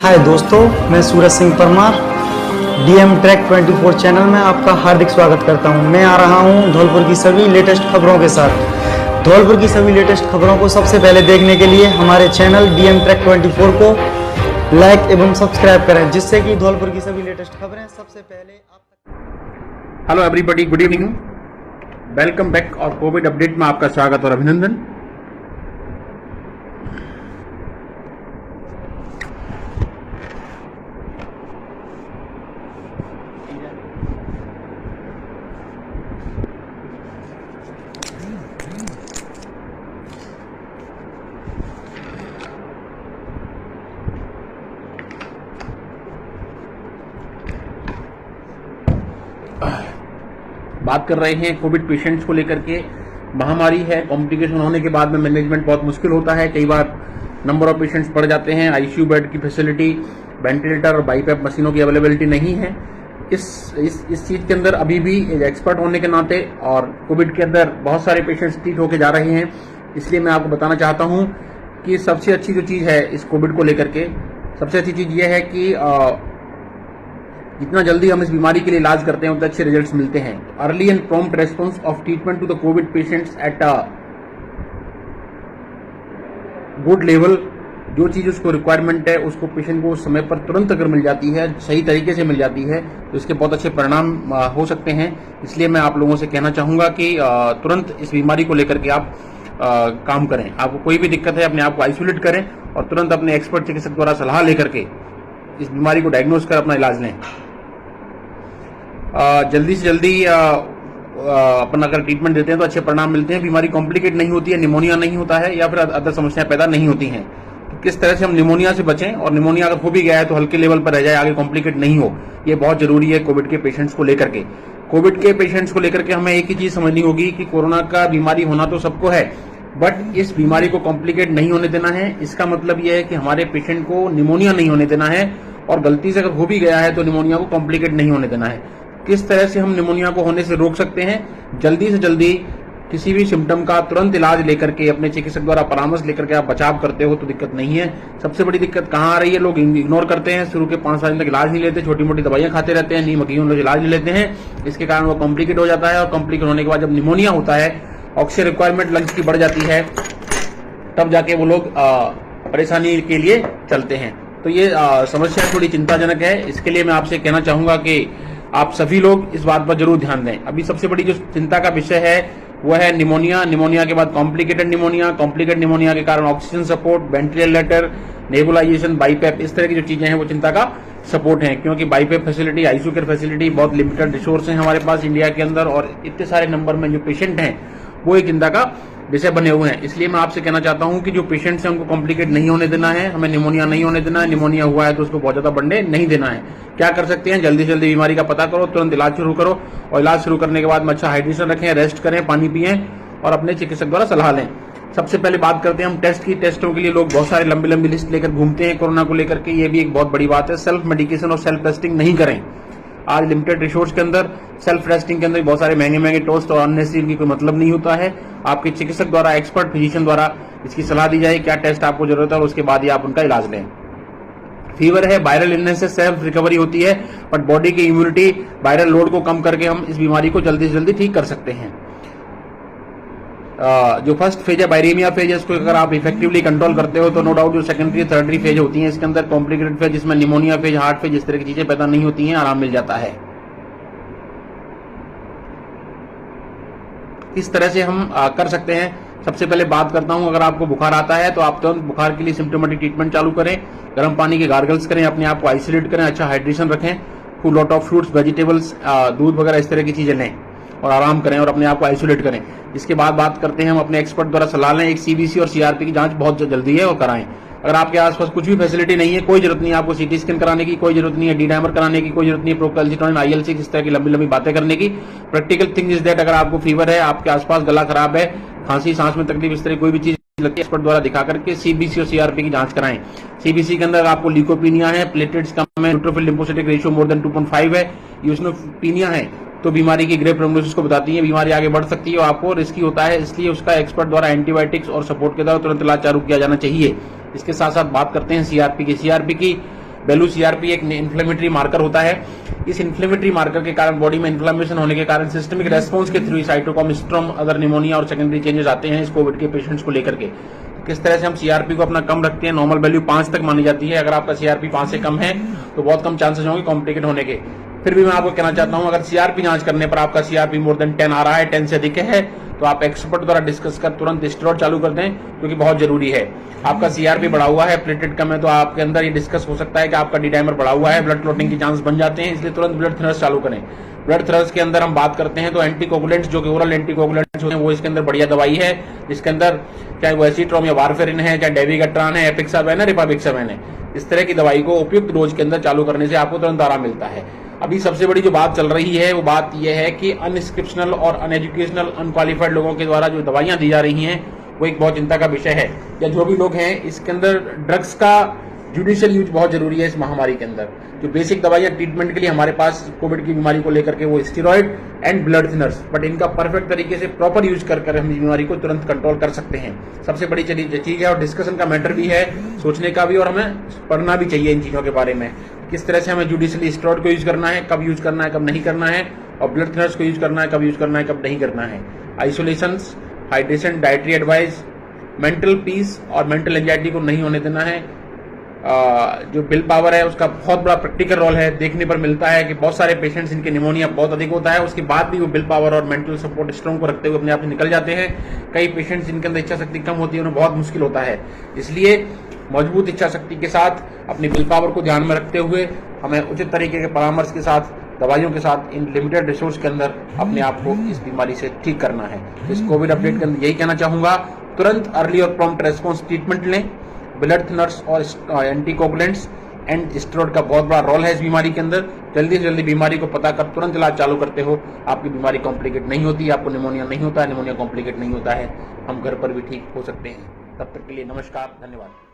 हाय दोस्तों, मैं Suraj Singh Parmar DM track 24 channel में आपका हार्दिक स्वागत करता हूं। मैं आ रहा हूं धौलपुर की सभी लेटेस्ट खबरों के साथ। धौलपुर की सभी लेटेस्ट खबरों को सबसे पहले देखने के लिए हमारे चैनल डीएम ट्रैक 24 को लाइक एवं सब्सक्राइब करें, जिससे कि धौलपुर की सभी लेटेस्ट खबरें सबसे पहले आप तक। Hello everybody, good evening, welcome back. और कोविड अपडेट में आपका स्वागत और अभिनंदन। बात कर रहे हैं कोविड पेशेंट्स को लेकर के। महामारी है, कॉम्प्लिकेशन होने के बाद में मैनेजमेंट बहुत मुश्किल होता है। कई बार नंबर ऑफ पेशेंट्स बढ़ जाते हैं, आईसीयू बेड की फैसिलिटी, वेंटिलेटर और बाईपैप मशीनों की अवेलेबिलिटी नहीं है। इस चीज के अंदर अभी भी एक्सपर्ट होने के नाते और कोविड के अंदर बहुत सारे पेशेंट्स ट्रीट होके जा रहे हैं। इसलिए मैं आपको बताना चाहता हूं कि सबसे अच्छी जो चीज है इस कोविड को लेकर के, सबसे अच्छी चीज यह है कि जितना जल्दी हम इस बीमारी के लिए इलाज करते हैं उतने अच्छे रिजल्ट्स मिलते हैं। Early and prompt response of treatment to the covid patients at a good level. जो चीज उसको रिक्वायरमेंट है उसको पेशेंट को उस समय पर तुरंत अगर मिल जाती है, सही तरीके से मिल जाती है, तो इसके बहुत अच्छे परिणाम हो सकते हैं। इसलिए मैं आप लोगों से कहना चाहूंगा कि तुरंत इस बीमारी को लेकर के आप काम करें। आपको कोई भी दिक्कत है, अपने आप को आइसोलेट करें और तुरंत अपने एक्सपर्ट चिकित्सक द्वारा सलाह लेकर के इस बीमारी को डायग्नोज कर अपना इलाज लें। जल्दी से जल्दी अपन अगर ट्रीटमेंट देते हैं तो अच्छे परिणाम मिलते हैं। बीमारी कॉम्प्लिकेट नहीं होती है, निमोनिया नहीं होता है या फिर अदर समस्याएं पैदा नहीं होती हैं। तो किस तरह से हम निमोनिया से बचें, और निमोनिया अगर हो भी गया है तो हल्के लेवल पर रह जाए, आगे कॉम्प्लिकेट नहीं हो, ये बहुत जरूरी है कोविड के पेशेंट्स को लेकर के। कोविड के पेशेंट्स को लेकर के हमें एक ही चीज समझनी होगी कि कोरोना का बीमारी होना तो सबको है, बट इस बीमारी को कॉम्प्लिकेट नहीं होने देना है। इसका मतलब यह है कि हमारे पेशेंट को निमोनिया नहीं होने देना है, और गलती से अगर हो भी गया है तो निमोनिया को कॉम्प्लिकेट नहीं होने देना है। किस तरह से हम निमोनिया को होने से रोक सकते हैं? जल्दी से जल्दी किसी भी सिम्टम का तुरंत इलाज लेकर के, अपने चिकित्सक द्वारा परामर्श लेकर के आप बचाव करते हो तो दिक्कत नहीं है। सबसे बड़ी दिक्कत कहाँ आ रही है? लोग इग्नोर करते हैं, शुरू के 5 दिन तक इलाज नहीं लेते, छोटी मोटी दवाइयां खाते रहते हैं, नीम हकीम लोग इलाज नहीं लेते हैं। इसके कारण वो कॉम्प्लिकेट हो जाता है, और कॉम्प्लिकेट होने के बाद जब निमोनिया होता है, ऑक्सीजन रिक्वायरमेंट लंग्स की बढ़ जाती है, तब जाके वो लोग परेशानी के लिए चलते हैं। तो ये समस्या थोड़ी चिंताजनक है। इसके लिए मैं आपसे कहना चाहूंगा कि आप सभी लोग इस बात पर जरूर ध्यान दें। अभी सबसे बड़ी जो चिंता का विषय है वह है निमोनिया। निमोनिया के बाद कॉम्प्लिकेटेड निमोनिया, कॉम्प्लिकेटेड निमोनिया के कारण oxygen support, ventilator, nebulization, BiPAP, इस तरह की जो चीजें हैं वो चिंता का सपोर्ट है। क्योंकि BiPAP facility, ICU care facility, बहुत लिमिटेड रिसोर्स हैं हमारे पास इंडिया के अंदर, और इतने सारे नंबर में जो पेशेंट हैं वो एक चिंता का विषय बने हुए हैं। इसलिए मैं आपसे कहना चाहता हूं कि जो पेशेंट्स हैं उनको कॉम्प्लिकेट नहीं होने देना है, हमें निमोनिया नहीं होने देना है। निमोनिया हुआ है तो उसको बहुत ज्यादा बढ़ने नहीं देना है। क्या कर सकते हैं? जल्दी से जल्दी बीमारी का पता करो, तुरंत इलाज शुरू करो, और इलाज शुरू करने के बाद में अच्छा हाइड्रेशन रखें, रेस्ट करें, पानी पिएं और अपने चिकित्सक द्वारा सलाह लें। सबसे पहले बात करते हैं हम टेस्ट की। टेस्टों के लिए लोग बहुत सारे लंबी लंबी लिस्ट लेकर घूमते हैं कोरोना को लेकर के, ये भी एक बहुत बड़ी बात है। सेल्फ मेडिकेशन और सेल्फ टेस्टिंग नहीं करें। आज लिमिटेड रिसोर्स के अंदर सेल्फ टेस्टिंग के अंदर बहुत सारे महंगे महंगे टेस्ट और अननेसेसरी इनकी कोई मतलब नहीं होता है। आपके चिकित्सक द्वारा, एक्सपर्ट फिजिशियन द्वारा इसकी सलाह दी जाए क्या टेस्ट आपको जरूरत है, और उसके बाद ही आप उनका इलाज लें। फीवर है, वायरल इलनेस से सेल्फ रिकवरी होती है, बट बॉडी की इम्यूनिटी वायरल लोड को कम करके हम इस बीमारी को जल्दी से जल्दी ठीक कर सकते हैं। जो फर्स्ट फेज है, बायरेमिया फेज है, इसको अगर आप इफेक्टिवली कंट्रोल करते हो तो नो डाउट जो सेकेंडरी थर्डरी फेज होती है इसके अंदर, कॉम्प्लिकेटेड फेज जिसमें निमोनिया फेज, हार्ट फेज, इस तरह की चीजें पैदा नहीं होती हैं, आराम मिल जाता है। इस तरह से हम कर सकते हैं। सबसे पहले बात करता हूं, अगर आपको बुखार आता है तो आप तुरंत बुखार के लिए सिम्टोमेटिक ट्रीटमेंट चालू करें। गर्म पानी के गार्गल्स करें, अपने आप को आइसोलेट करें, अच्छा हाइड्रेशन रखें, full lot of fruits, vegetables, दूध वगैरह इस तरह की चीजें लें और आराम करें और अपने आप को आइसोलेट करें। इसके बाद बात करते हैं हम अपने एक्सपर्ट द्वारा सलाह लें। एक सीबीसी और सीआरपी की जांच बहुत जल्दी है और कराएं। अगर आपके आसपास कुछ भी फैसिलिटी नहीं है, कोई जरूरत नहीं है आपको सीटी स्कैन कराने की, कोई जरूरत नहीं है डी डायमर कराने की, कोई जरूरत नहीं है प्रोकाल्सिटोनिन, IL-6 इस तरह की लंबी लंबी बातें करने की। प्रैक्टिकल थिंग इज दैट, अगर आपको फीवर है, आपके आसपास गला खराब है, खांसी, सांस में तकलीफ, इस तरह कोई भी चीज लगती है, एक्सपर्ट द्वारा दिखा करके सीबीसी और सीआरपी की जांच कराएं। सीबीसी के अंदर आपको ल्यूकोपीनिया है, प्लेटलेट्स कम है, neutrophil lymphocytic ratio more than 2.5 है, यूसिनोफीनिया है, तो बीमारी की ग्रे प्रोग्नोसिस को बताती है, बीमारी आगे बढ़ सकती है और आपको रिस्की होता है। इसलिए उसका एक्सपर्ट द्वारा एंटीबायोटिक्स और सपोर्ट के द्वारा तुरंत इलाज चालू किया जाना चाहिए। इसके साथ साथ बात करते हैं सीआरपी की। सीआरपी की बेलू सीआरपी एक इन्फ्लेमेटरी मार्कर होता है। इस इन्फ्लेमेटरी मार्कर के कारण बॉडी में इन्फ्लेमेशन होने के कारण सिस्टमिक रेस्पॉन्स के थ्रू साइटोकॉम स्ट्रॉम अदर निमोनिया और सेकेंडरी चेंजेस आते हैं इस कोविड के पेशेंट्स को लेकर के। किस तरह से हम सीआरपी को अपना कम रखते हैं, नॉर्मल वैल्यू 5 तक मानी जाती है। अगर आपका सीआरपी 5 से कम है तो बहुत कम चांसेस होंगे कॉम्प्लिकेट होने के। फिर भी मैं आपको कहना चाहता हूं, अगर सीआरपी जांच करने पर आपका सीआरपी मोर देन 10 आ रहा है, 10 से अधिक है, तो आप एक्सपर्ट द्वारा डिस्कस कर तुरंत स्टेरॉइड चालू कर दें, क्योंकि बहुत जरूरी है। आपका सीआरपी बढ़ा हुआ है, प्लेटलेट कम है, तो आपके अंदर ये डिस्कस हो सकता है कि आपका डी डाइमर बढ़ा हुआ है, ब्लड क्लॉटिंग के चांस बन जाते हैं, इसलिए तुरंत ब्लड थिनर्स चालू करें। ब्लड थिनर्स के अंदर हम बात करते हैं तो एंटीकोगुलेंट्स, जो कि ओरल एंटीकोगुलेंट्स होते हैं, वो इसके अंदर बढ़िया दवाई है, जिसके अंदर चाहे वो एसीट्रोम या वारफेरिन है, चाहे डेविगेट्रान है, एपिक्सावेन है, रिपाविक्सावेन है, इस तरह की दवाई को उपयुक्त डोज के अंदर चालू करने से आपको तुरंत आराम मिलता है। अभी सबसे बड़ी जो बात चल रही है वो बात यह है कि अनइंस्क्रिप्शनल और अनएजुकेशनल अनक्वालिफाइड लोगों के द्वारा जो दवाइयां दी जा रही हैं वो एक बहुत चिंता का विषय है। या जो भी लोग हैं, इसके अंदर ड्रग्स का जुडिशियल यूज बहुत जरूरी है इस महामारी के अंदर। जो बेसिक दवाइयां ट्रीटमेंट के लिए हमारे पास कोविड की बीमारी को लेकर के वो steroid and blood thinners, but इनका परफेक्ट तरीके से प्रॉपर यूज कर हम बीमारी को तुरंत कंट्रोल कर सकते हैं। सबसे बड़ी चीज है, और डिस्कशन का मैटर भी है, सोचने का भी, और हमें पढ़ना भी चाहिए इन चीजों के बारे में, किस तरह से हमें जुडिशियली स्टेरॉइड को यूज करना है, कब यूज करना है, कब नहीं करना है, और ब्लड थिनर्स को यूज करना है, कब यूज करना है, कब नहीं करना है। Isolation, hydration, dietary advice, mental peace और मेंटल एंजाइटी को नहीं होने देना है। जो बिल पावर है उसका बहुत बड़ा प्रैक्टिकल रोल है। देखने पर मिलता है कि बहुत सारे पेशेंट्स, इनके निमोनिया बहुत अधिक होता है, उसके बाद भी वो बिल पावर और मेंटल सपोर्ट स्ट्रॉन्ग को रखते हुए अपने आप से निकल जाते हैं। कई पेशेंट्स जिनके अंदर इच्छा शक्ति कम होती है, उन्हें बहुत मुश्किल होता है। इसलिए मजबूत इच्छा शक्ति के साथ, अपनी बिल पावर को ध्यान में रखते हुए, हमें उचित तरीके के परामर्श के साथ, दवाइयों के साथ, इन लिमिटेड रिसोर्स के अंदर अपने आप को इस बीमारी से ठीक करना है। इस कोविड अपडेट के अंदर यही कहना चाहूंगा, तुरंत अर्ली और प्रॉम्प्ट रेस्पॉन्स ट्रीटमेंट लें। ब्लड थिनर्स और एंटीकोगुलेंट्स एंड स्टेरॉइड का बहुत बड़ा रोल है इस बीमारी के अंदर। जल्दी से जल्दी बीमारी को पता कर तुरंत इलाज चालू करते हो, आपकी बीमारी कॉम्प्लिकेट नहीं होती, आपको निमोनिया नहीं होता है, निमोनिया कॉम्प्लिकेट नहीं होता है, हम घर पर भी ठीक हो सकते हैं। तब तक के लिए नमस्कार, धन्यवाद।